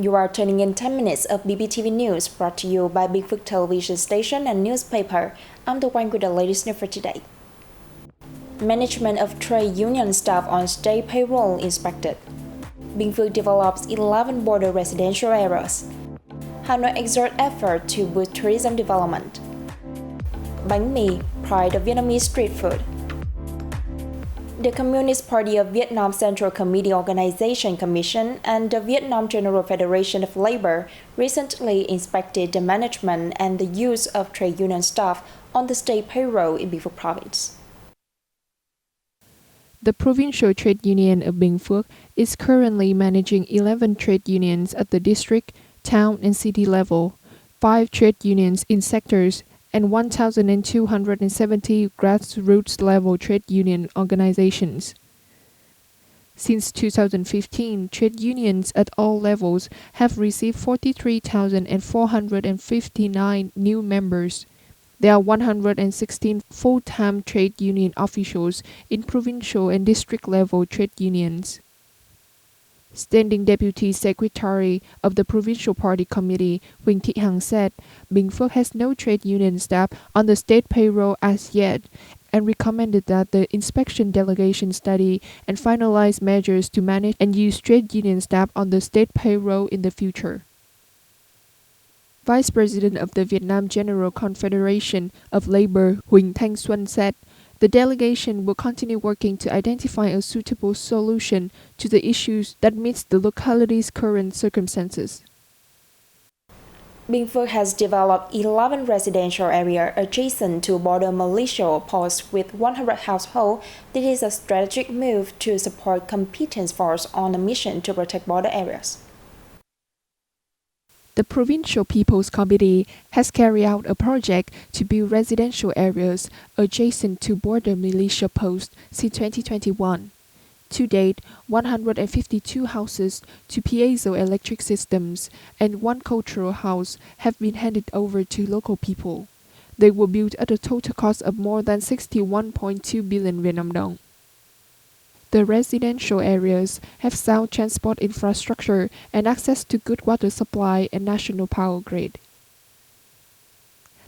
You are tuning in 10 minutes of BPTV News brought to you by Binh Phuoc television station and newspaper. I'm the one with the latest news for today. Management of trade union staff on state payroll inspected. Binh Phuoc develops 11 border residential areas. Hanoi exert effort to boost tourism development. Bánh mì, pride of Vietnamese street food. The Communist Party of Vietnam Central Committee Organization Commission and the Vietnam General Federation of Labor recently inspected the management and the use of trade union staff on the state payroll in Binh Phuoc province. The Provincial Trade Union of Binh Phuoc is currently managing 11 trade unions at the district, town and city level, 5 trade unions in sectors, and 1,270 grassroots-level trade union organizations. Since 2015, trade unions at all levels have received 43,459 new members. There are 116 full-time trade union officials in provincial and district-level trade unions. Standing Deputy Secretary of the Provincial Party Committee, Huỳnh Thị Hằng said, Binh Phuoc has no trade union staff on the state payroll as yet, and recommended that the inspection delegation study and finalize measures to manage and use trade union staff on the state payroll in the future. Vice President of the Vietnam General Confederation of Labor, Huỳnh Thanh Xuân said, the delegation will continue working to identify a suitable solution to the issues that meets the locality's current circumstances. Binh Phuoc has developed 11 residential areas adjacent to border militia posts with 100 households. This is a strategic move to support competence force on a mission to protect border areas. The Provincial People's Committee has carried out a project to build residential areas adjacent to border militia posts since 2021. To date, 152 houses, 2 piezoelectric systems, and 1 cultural house have been handed over to local people. They were built at a total cost of more than 61.2 billion Vietnam dong. The residential areas have sound transport infrastructure and access to good water supply and national power grid.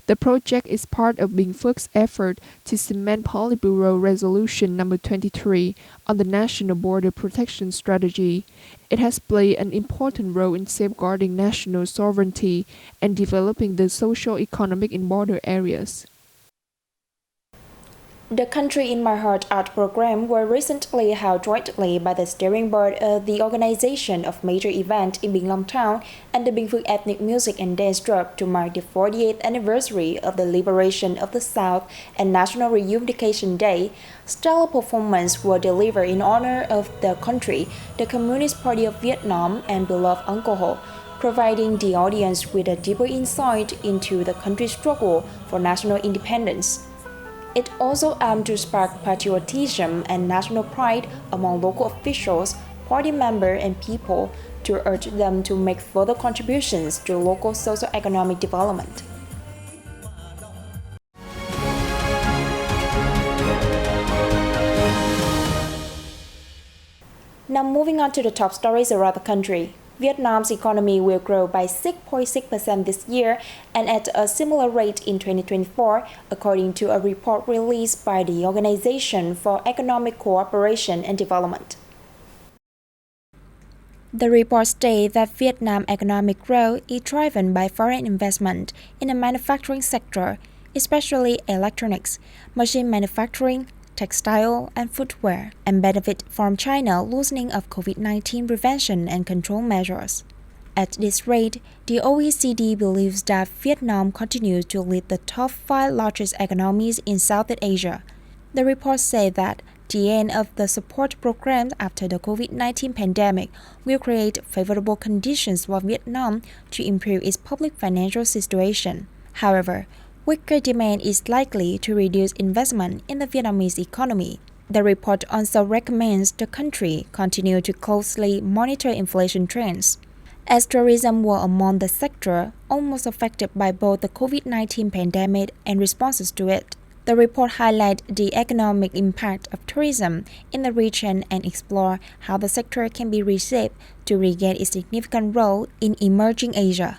The project is part of Binh Phuoc's effort to cement Politburo Resolution No. 23 on the National Border Protection Strategy. It has played an important role in safeguarding national sovereignty and developing the socio-economic in border areas. The Country in My Heart art program were recently held jointly by the steering board of the organization of major event in Bình Long Town and the Binh Phuoc Ethnic Music and Dance Troupe to mark the 48th anniversary of the liberation of the South and National Reunification Day. Stellar performances were delivered in honor of the country, the Communist Party of Vietnam, and beloved alcohol, providing the audience with a deeper insight into the country's struggle for national independence. It also aimed to spark patriotism and national pride among local officials, party members, and people to urge them to make further contributions to local socio-economic development. Now moving on to the top stories around the country. Vietnam's economy will grow by 6.6% this year and at a similar rate in 2024, according to a report released by the Organization for Economic Cooperation and Development. The report states that Vietnam's economic growth is driven by foreign investment in the manufacturing sector, especially electronics, machine manufacturing, textile, and footwear, and benefit from China loosening of COVID-19 prevention and control measures. At this rate, the OECD believes that Vietnam continues to lead the top 5 largest economies in Southeast Asia. The report said that the end of the support programs after the COVID-19 pandemic will create favorable conditions for Vietnam to improve its public financial situation. However, weaker demand is likely to reduce investment in the Vietnamese economy. The report also recommends the country continue to closely monitor inflation trends, as tourism were among the sector almost affected by both the COVID-19 pandemic and responses to it. The report highlights the economic impact of tourism in the region and explore how the sector can be reshaped to regain its significant role in emerging Asia.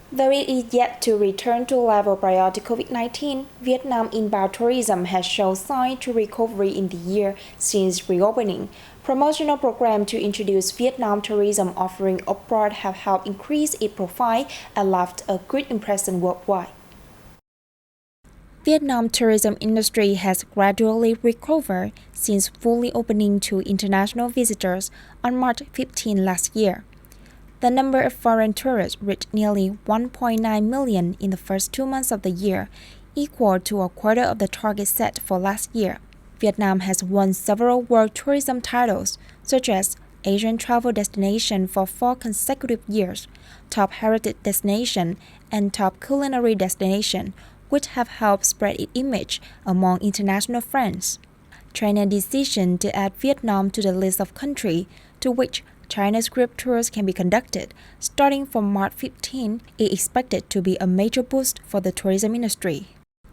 Though it is yet to return to level prior to COVID-19, Vietnam inbound tourism has shown signs to recovery in the year since reopening. Promotional programs to introduce Vietnam tourism offering abroad have helped increase its profile and left a good impression worldwide. Vietnam tourism industry has gradually recovered since fully opening to international visitors on March 15 last year. The number of foreign tourists reached nearly 1.9 million in the first 2 months of the year, equal to a quarter of the target set for last year. Vietnam has won several world tourism titles, such as Asian Travel Destination for 4 consecutive years, Top Heritage Destination, and Top Culinary Destination, which have helped spread its image among international friends. China's decision to add Vietnam to the list of countries to which China's group tours can be conducted, starting from March 15, is expected to be a major boost for the tourism industry.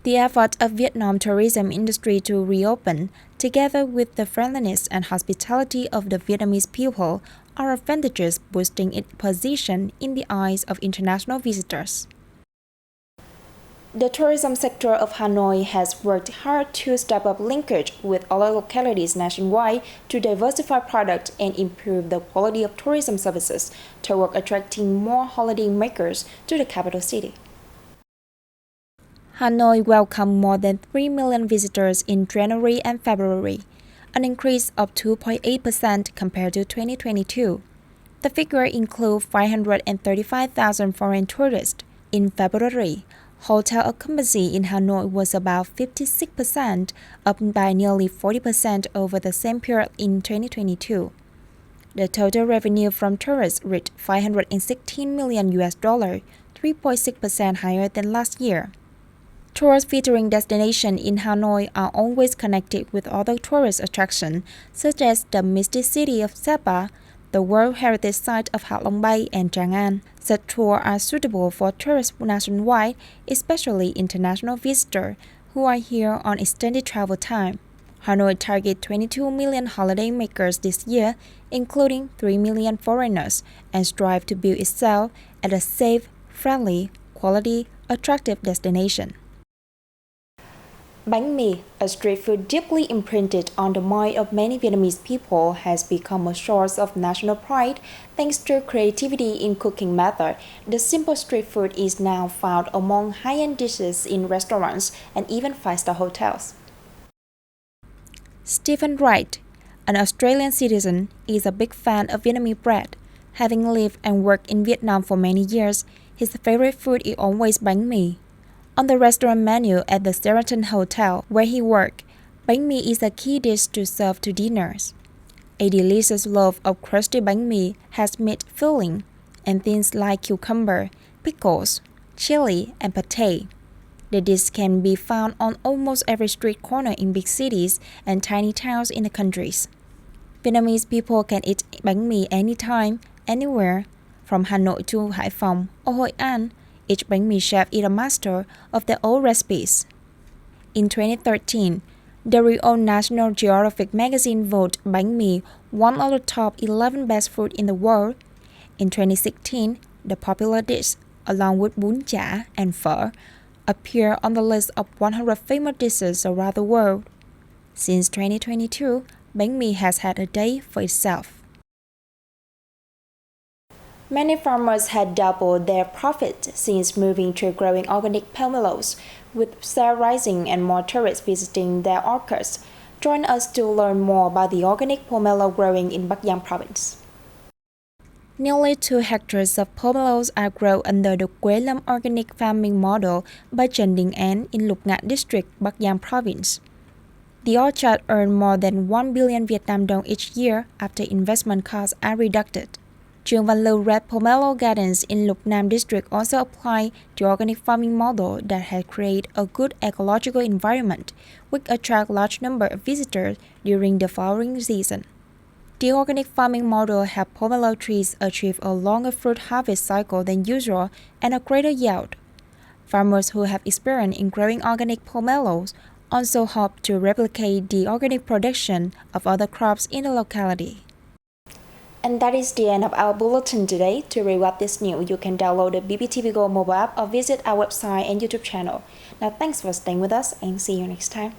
The effort of Vietnam tourism industry to reopen, together with the friendliness and hospitality of the Vietnamese people, are advantages boosting its position in the eyes of international visitors. The tourism sector of Hanoi has worked hard to step up linkage with other localities nationwide to diversify products and improve the quality of tourism services toward attracting more holiday makers to the capital city. Hanoi welcomed more than 3 million visitors in January and February, an increase of 2.8% compared to 2022. The figure includes 535,000 foreign tourists. In February, hotel occupancy in Hanoi was about 56%, up by nearly 40% over the same period in 2022. The total revenue from tourists reached $516 million, 3.6% higher than last year. Tours featuring destinations in Hanoi are always connected with other tourist attractions, such as the Mystic City of Sapa, the World Heritage Site of Hạ Long Bay and Trang An. Such tours are suitable for tourists nationwide, especially international visitors who are here on extended travel time. Hanoi targets 22 million holiday makers this year, including 3 million foreigners, and strives to build itself as a safe, friendly, quality, attractive destination. Bánh mì, a street food deeply imprinted on the mind of many Vietnamese people, has become a source of national pride thanks to creativity in cooking method. The simple street food is now found among high-end dishes in restaurants and even five-star hotels. Stephen Wright, an Australian citizen, is a big fan of Vietnamese bread. Having lived and worked in Vietnam for many years, his favorite food is always bánh mì. On the restaurant menu at the Sheraton Hotel where he worked, bánh mì is a key dish to serve to dinners. A delicious loaf of crusty bánh mì has meat filling and things like cucumber, pickles, chili, and pate. The dish can be found on almost every street corner in big cities and tiny towns in the countries. Vietnamese people can eat bánh mì anytime, anywhere, from Hanoi to Hải Phòng or Hội An. Each bánh mì chef is a master of their own recipes. In 2013, the renowned National Geographic magazine voted bánh mì one of the top 11 best food in the world. In 2016, the popular dish, along with bún chả and phở, appeared on the list of 100 famous dishes around the world. Since 2022, bánh mì has had a day for itself. Many farmers had doubled their profit since moving to growing organic pomelos, with sales rising and more tourists visiting their orchards. Join us to learn more about the organic pomelo growing in Bắc Giang province. Nearly 2 hectares of pomelos are grown under the Quế Lâm organic farming model by Trần Đình An in Lục Ngạn district, Bắc Giang province. The orchard earned more than 1 billion Vietnam dong each year after investment costs are deducted. Trương Văn Lưu Red Pomelo Gardens in Lục Nam district also apply the organic farming model that has created a good ecological environment, which attract large number of visitors during the flowering season. The organic farming model helped pomelo trees achieve a longer fruit harvest cycle than usual and a greater yield. Farmers who have experience in growing organic pomelos also hope to replicate the organic production of other crops in the locality. And that is the end of our bulletin today. To read what this news, you can download the BPTV Go mobile app or visit our website and YouTube channel. Now, thanks for staying with us and see you next time.